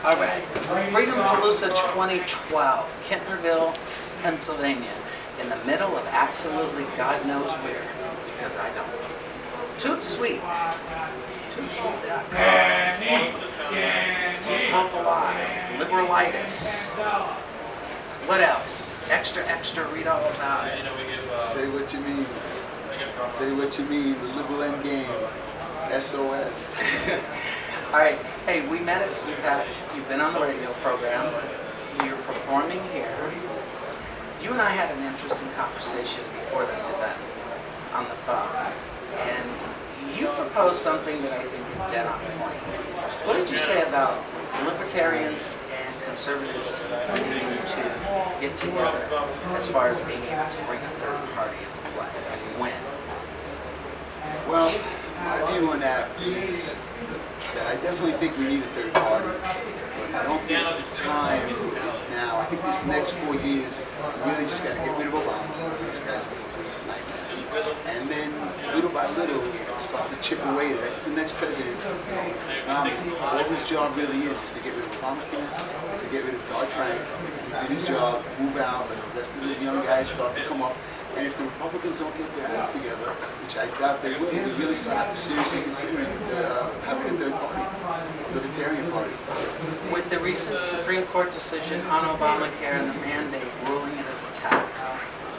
All right, Freedompalooza 2012, Kentnerville, Pennsylvania, in the middle of absolutely God knows where, because I don't. Toots Sweet, Tootsweet.com, Keep Hope Alive, Liberalitis. What else? Extra, read all about it. Say what you mean. Say what you mean. The liberal end game. SOS. All right. Hey, we met at CPAC. You've been on the radio program. You're performing here. You and I had an interesting conversation before this event on the phone. And you proposed something that I think is dead on point. What did you say about libertarians and conservatives needing to get together as far as being able to bring a third party into play, and when? Well, my view on that is that I definitely think we need a third party, but I don't think the time is now. I think this next 4 years, we really just got to get rid of Obama. This guy's a complete nightmare. And then, little by little, start to chip away at it. I think the next president, Trump, all his job really is to get rid of Obamacare, and to get rid of Dodd-Frank. He did his job, move out, let the rest of the young guys start to come up. And if the Republicans don't get their acts together, which I doubt they will, we really start having to seriously considering having a third party, a libertarian party. With the recent Supreme Court decision on Obamacare and the mandate ruling it as a tax,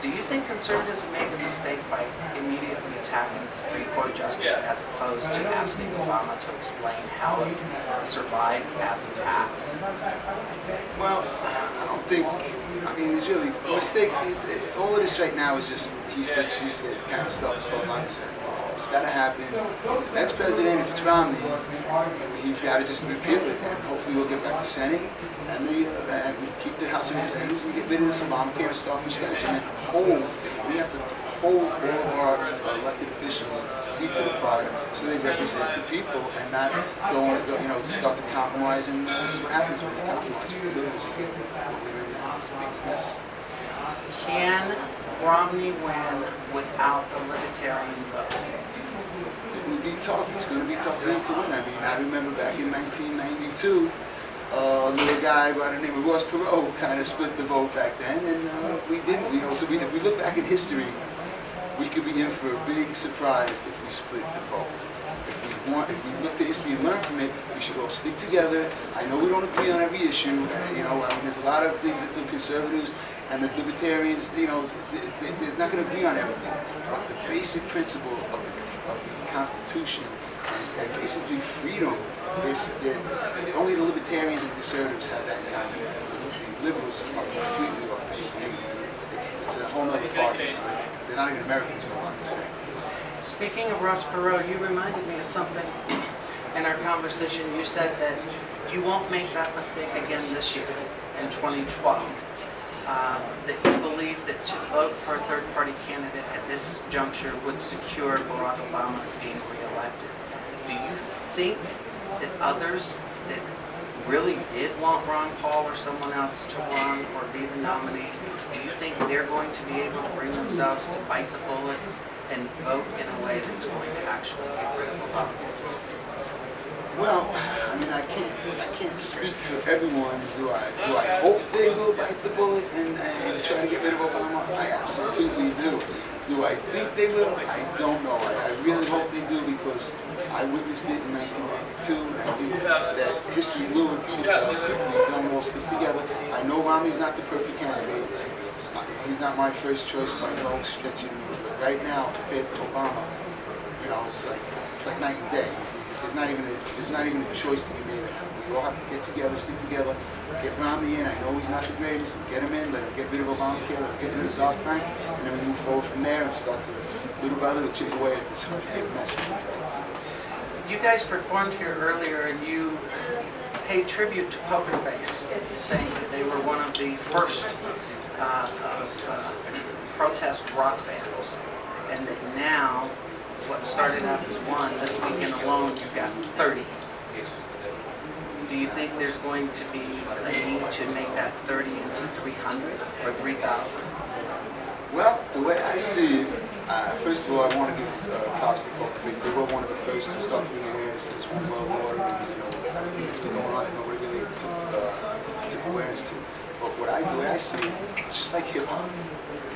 do you think conservatives have made the mistake by immediately attacking the Supreme Court justice as opposed to asking Obama to explain how it survived as a tax? Well, I don't think, I mean, it's really a mistake. All of this right now is just he said, she said kind of stuff as far as I'm concerned. It's got to happen. If the next president, if it's Romney, he's got to just repeal it, and hopefully we'll get back the Senate and keep the House of Representatives and get rid of this Obamacare and start from scratch, and then we have to hold all of our elected officials feet to the fire so they represent the people and not start to compromise. And this is what happens when you compromise with the liberals. You get what we're in now, this big mess. Can Romney win without the libertarian vote? It would be tough. It's going to be tough for him to win. I mean, I remember back in 1992, a little guy by the name of Ross Perot kind of split the vote back then, and we didn't. So if we look back in history, we could be in for a big surprise if we split the vote. If we look to history and learn from it, we should all stick together. I know we don't agree on every issue. I mean, there's a lot of things that the conservatives and the libertarians, there's not going to agree on everything. But the basic principle of the Constitution and basically freedom, only the libertarians and the conservatives have that in common. The liberals are completely off base. It's a whole other party. They're not even Americans for long. Speaking of Ross Perot, you reminded me of something in our conversation. You said that you won't make that mistake again this year, in 2012. That you believe that to vote for a third-party candidate at this juncture would secure Barack Obama being reelected. Do you think that others that really did want Ron Paul or someone else to run or be the nominee, do you think they're going to be able to bring themselves to bite the bullet and vote in a way that's going to actually get rid of Obama? Well, I mean, I can't speak for everyone. Do I hope they will bite the bullet and try to get rid of Obama? I absolutely do. Do I think they will? I don't know. I really hope they do, because I witnessed it in 1992, and I think that history will repeat itself if we don't all stick together. I know Romney's not the perfect candidate. He's not my first choice by no stretch of the means, but right now, compared to Obama, it's like night and day. There's not even a choice to be made. We all have to get together, stick together, get Romney in. I know he's not the greatest. Get him in, let him get rid of Obamacare, let him get rid of Dodd-Frank, and then we move forward from there and start to, little by little, chip away at this big mess. You guys performed here earlier, and you paid tribute to Poker Face, saying that they were one of the first protest rock bands, and that now, what started out as one, this weekend alone, you've got 30. Do you think there's going to be a need to make that 30 into 300 or 3,000? Well, the way I see it, First of all, I want to give props to Poker Face. They were one of the first to start to bring awareness to this one world order and everything that's been going on that nobody really took awareness to. But the way I see it, it's just like hip hop.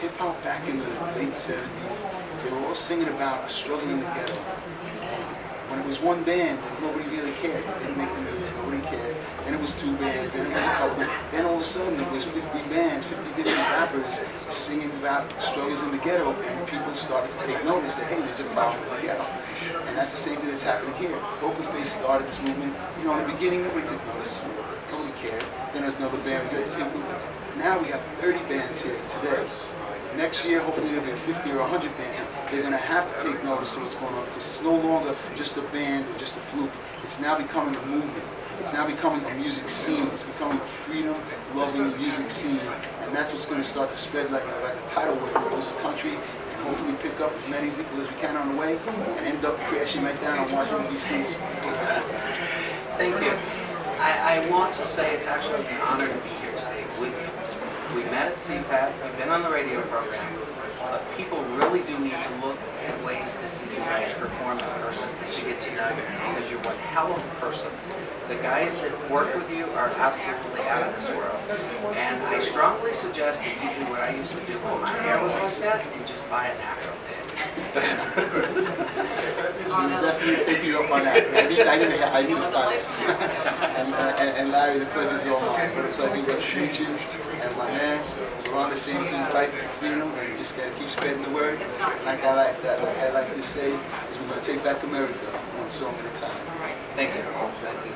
Hip hop back in the late 70s, they were all singing about a struggle in the ghetto. And when it was one band, nobody really cared. It didn't make the news, nobody cared. Then it was 2 bands, then it was a couple. Then all of a sudden it was 50 bands, 50 different rappers singing about struggles in the ghetto, and people started to take notice that, hey, there's a problem in the ghetto. And that's the same thing that's happening here. Poker Face started this movement. In the beginning, nobody took notice. Nobody cared. Then there's another band. Now we have 30 bands here today. Next year, hopefully there'll be 50 or 100 bands. They're going to have to take notice of what's going on because it's no longer just a band or just a fluke. It's now becoming a movement. It's now becoming a music scene. It's becoming a freedom-loving music scene. And that's what's going to start to spread like a tidal wave across the country and hopefully pick up as many people as we can on the way and end up crashing right down on Washington, D.C. Thank you. I want to say it's actually an honor to be here today with you. We met at CPAC, we've been on the radio program, but people really do need to look at ways to see you guys perform in person, to get to know you, because you're one hell of a person. The guys that work with you are absolutely out of this world. And I strongly suggest that you do what I used to do when my hair was like that, and just buy an afro I'm definitely take you up on that. I need a stylist. and Larry, the pleasure's all mine. What a pleasure was to meet you. And my man, we're on the same team fighting for freedom, and you just got to keep spreading the word. Like I like to say, is we're going to take back America one song at a time. Thank you. Thank you.